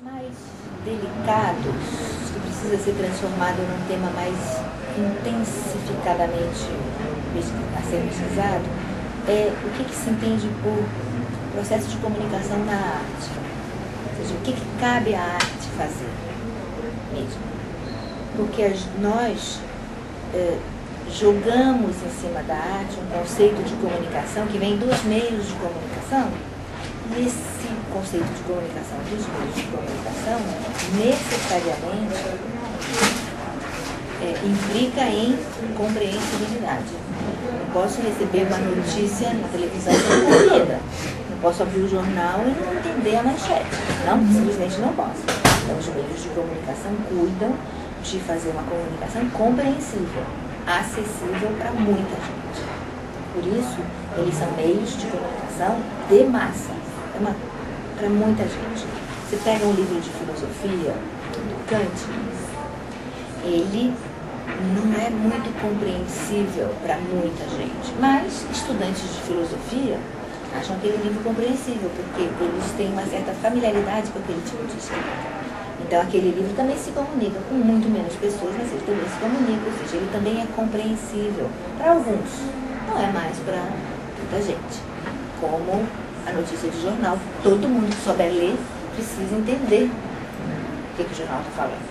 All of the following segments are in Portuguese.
mais delicados, que precisa ser transformado num tema mais intensificadamente a ser pesquisado, é o que se entende por processo de comunicação na arte. Ou seja, o que cabe à arte fazer mesmo. Porque nós jogamos em cima da arte um conceito de comunicação que vem dos meios de comunicação. E esse conceito de comunicação dos meios de comunicação necessariamente implica em compreensibilidade. Não posso receber uma notícia na televisão corrida. Não posso abrir o jornal e não entender a manchete. Não, simplesmente não posso. Então, os meios de comunicação cuidam de fazer uma comunicação compreensível, acessível para muita gente. Por isso, eles são meios de comunicação de massa. Para muita gente. Você pega um livro de filosofia do Kant, ele não é muito compreensível para muita gente, mas estudantes de filosofia acham aquele livro compreensível, porque eles têm uma certa familiaridade com aquele tipo de escrita. Então aquele livro também se comunica com muito menos pessoas, mas ele também se comunica, ou seja, ele também é compreensível para alguns, não é mais para muita gente. Como a notícia de jornal, todo mundo que souber ler precisa entender o que o jornal está falando.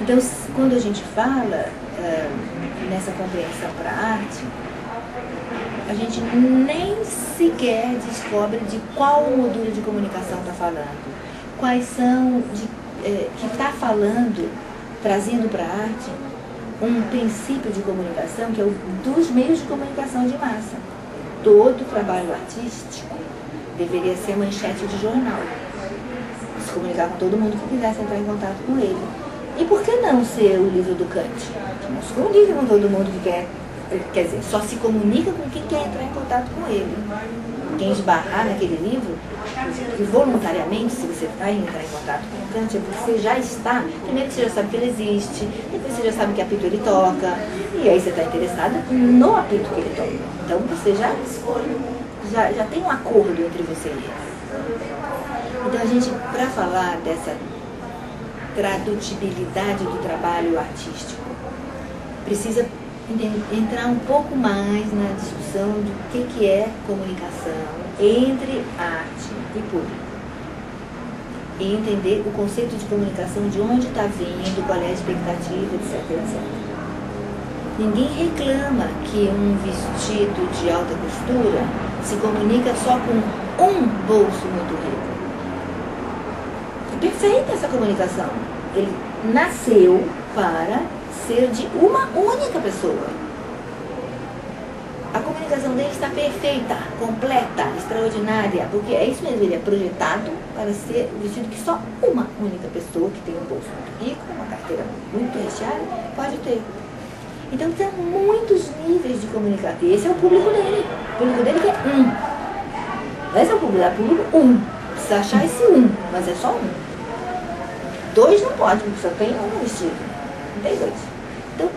Então, quando a gente fala nessa compreensão para a arte, a gente nem sequer descobre de qual modelo de comunicação está falando, quais são, que está falando, trazendo para a arte um princípio de comunicação que é o dos meios de comunicação de massa. Todo trabalho artístico deveria ser manchete de jornal. Se comunicar com todo mundo que quisesse entrar em contato com ele. E por que não ser o livro do Kant? Não se comunica com todo mundo que quer dizer, só se comunica com quem quer entrar em contato com ele. Quem esbarrar naquele livro, e voluntariamente, se você vai entrar em contato com o Kant, é porque você já está, primeiro que você já sabe que ele existe, depois você já sabe que apito ele toca, e aí você está interessado no apito que ele toca. Então você já tem um acordo entre você e ele. Então a gente, para falar dessa tradutibilidade do trabalho artístico, precisa entrar um pouco mais na discussão do que é comunicação entre arte e público. E entender o conceito de comunicação, de onde está vindo, qual é a expectativa, etc, etc. Ninguém reclama que um vestido de alta costura se comunica só com um bolso muito rico. É perfeita essa comunicação. Ele nasceu para ser de uma única pessoa. A comunicação dele está perfeita, completa, extraordinária, porque é isso mesmo, ele é projetado para ser um vestido que só uma única pessoa que tem um bolso muito rico, uma carteira muito recheada, pode ter. Então tem muitos níveis de comunicação. E esse é o público dele. O público dele que é um. Esse é o público um. Precisa achar esse um, mas é só um. Dois não pode, porque só tem um vestido. Não tem dois. Então,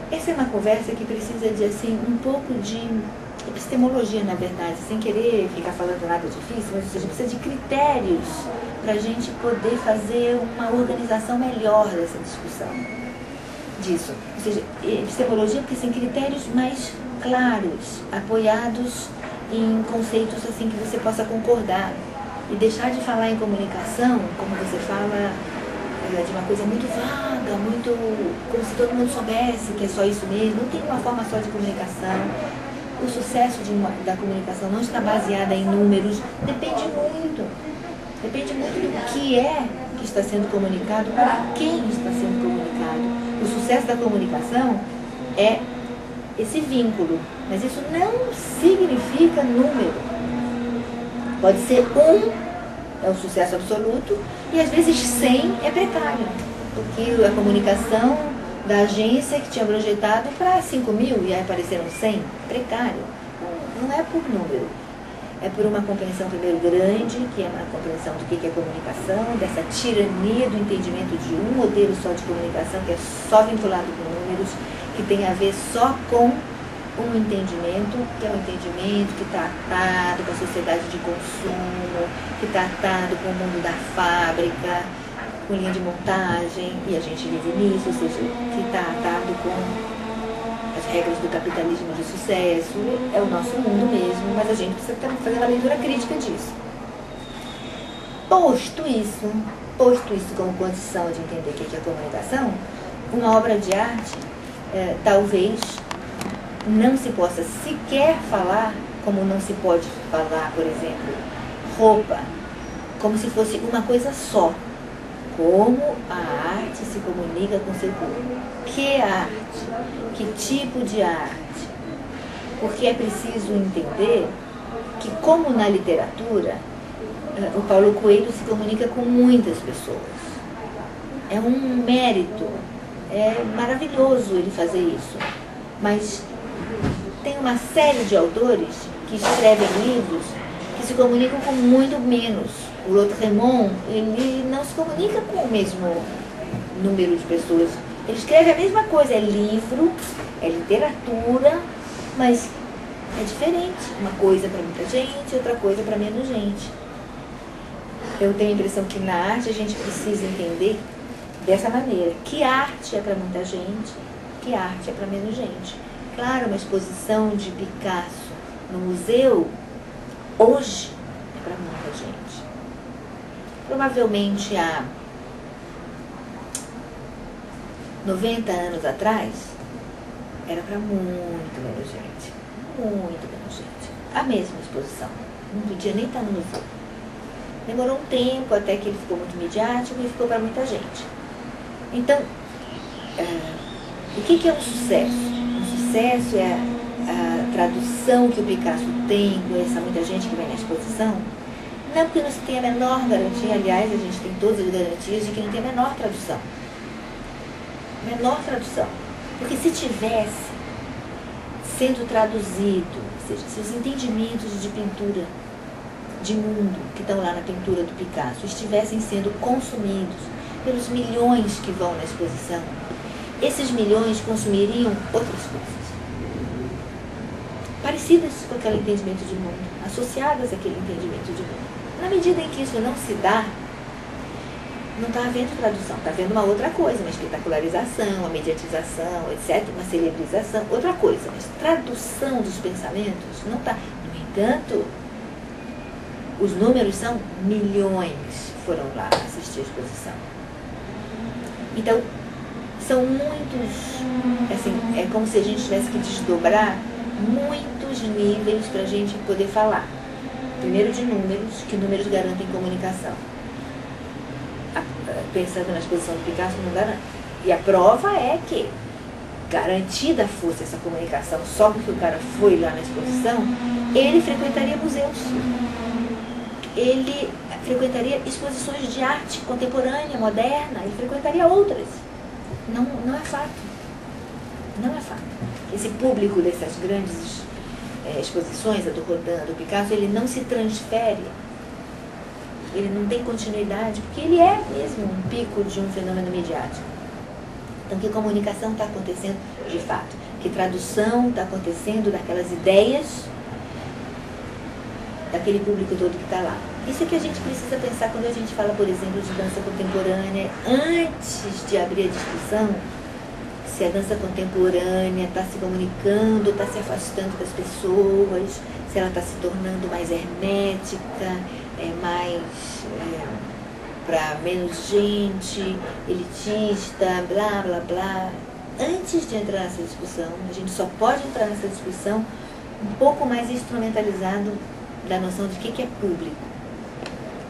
essa é uma conversa que precisa de assim, um pouco de epistemologia, na verdade, sem querer ficar falando nada difícil, mas ou seja, precisa de critérios para a gente poder fazer uma organização melhor dessa discussão. Disso. Ou seja, epistemologia porque tem critérios mais claros, apoiados em conceitos assim que você possa concordar. E deixar de falar em comunicação, como você fala, de uma coisa muito vaga, muito como se todo mundo soubesse que é só isso mesmo. Não tem uma forma só de comunicação. O sucesso da comunicação não está baseado em números, depende muito. Depende muito do que é que está sendo comunicado, para quem está sendo comunicado. O sucesso da comunicação é esse vínculo, mas isso não significa número. Pode ser é o sucesso absoluto, e às vezes 100 é precário, porque a comunicação da agência que tinha projetado para 5.000 e aí apareceram 100, precário. Não é por número. É por uma compreensão primeiro grande, que é uma compreensão do que é comunicação, dessa tirania do entendimento de um modelo só de comunicação, que é só vinculado com números, que tem a ver só com um entendimento que é um entendimento que está atado com a sociedade de consumo, que está atado com o mundo da fábrica, com linha de montagem, e a gente vive nisso, ou seja, que está atado com as regras do capitalismo de sucesso. É o nosso mundo mesmo, mas a gente precisa fazer uma leitura crítica disso. Posto isso como condição de entender o que é comunicação, uma obra de arte talvez não se possa sequer falar, como não se pode falar, por exemplo, roupa, como se fosse uma coisa só. Como a arte se comunica com seu corpo. Que arte? Que tipo de arte? Porque é preciso entender que, como na literatura, o Paulo Coelho se comunica com muitas pessoas. É um mérito, é maravilhoso ele fazer isso. Mas tem uma série de autores que escrevem livros que se comunicam com muito menos. O Lautréamont, ele não se comunica com o mesmo número de pessoas. Ele escreve a mesma coisa, é livro, é literatura, mas é diferente. Uma coisa para muita gente, outra coisa para menos gente. Eu tenho a impressão que na arte a gente precisa entender dessa maneira. Que arte é para muita gente, que arte é para menos gente. Claro, uma exposição de Picasso no museu, hoje, é para muita gente. Provavelmente há 90 anos atrás, era para muito menos gente. Muito menos gente. A mesma exposição. Não podia nem estar no museu. Demorou um tempo até que ele ficou muito midiático e ficou para muita gente. Então, o que é um sucesso? Um sucesso é a tradução que o Picasso tem com essa muita gente que vem na exposição. Não porque não se tem a menor garantia, aliás, a gente tem todas as garantias de que não tem a menor tradução. Menor tradução. Porque se tivesse sendo traduzido, ou seja, se os entendimentos de pintura, de mundo, que estão lá na pintura do Picasso, estivessem sendo consumidos pelos milhões que vão na exposição, esses milhões consumiriam outras coisas. Parecidas com aquele entendimento de mundo, associadas àquele entendimento de mundo. Na medida em que isso não se dá, não está havendo tradução, está havendo uma outra coisa, uma espetacularização, uma mediatização, etc., uma celebrização, outra coisa, mas tradução dos pensamentos não está. No entanto, os números são milhões foram lá assistir a exposição. Então, são muitos, assim, é como se a gente tivesse que desdobrar muitos níveis para a gente poder falar. Primeiro de números, que números garantem comunicação. Pensando na exposição do Picasso, não garante. E a prova é que, garantida fosse essa comunicação só porque o cara foi lá na exposição, ele frequentaria museus. Ele frequentaria exposições de arte contemporânea, moderna, ele frequentaria outras. Não é fato. Não é fato. Esse público dessas grandes exposições, a do Rodin, do Picasso, ele não se transfere, ele não tem continuidade, porque ele é mesmo um pico de um fenômeno midiático. Então, que comunicação está acontecendo de fato? Que tradução está acontecendo daquelas ideias daquele público todo que está lá? Isso é que a gente precisa pensar quando a gente fala, por exemplo, de dança contemporânea, antes de abrir a discussão se a dança contemporânea está se comunicando, está se afastando das pessoas, se ela está se tornando mais hermética, para menos gente, elitista, blá, blá, blá. Antes de entrar nessa discussão, a gente só pode entrar nessa discussão um pouco mais instrumentalizado da noção de o que é público.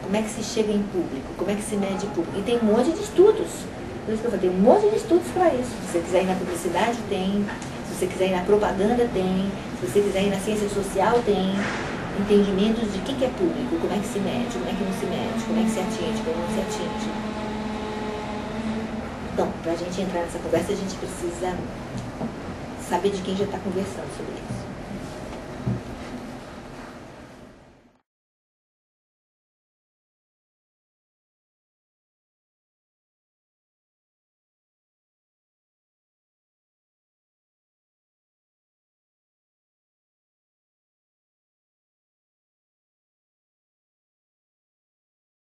Como é que se chega em público? Como é que se mede público? E tem um monte de estudos. Por isso que eu falei, tem um monte de estudos para isso. Se você quiser ir na publicidade, tem. Se você quiser ir na propaganda, tem. Se você quiser ir na ciência social, tem. Entendimentos de o que é público, como é que se mede, como é que não se mede, como é que se atinge, como não se atinge. Então, para a gente entrar nessa conversa, a gente precisa saber de quem já está conversando sobre isso.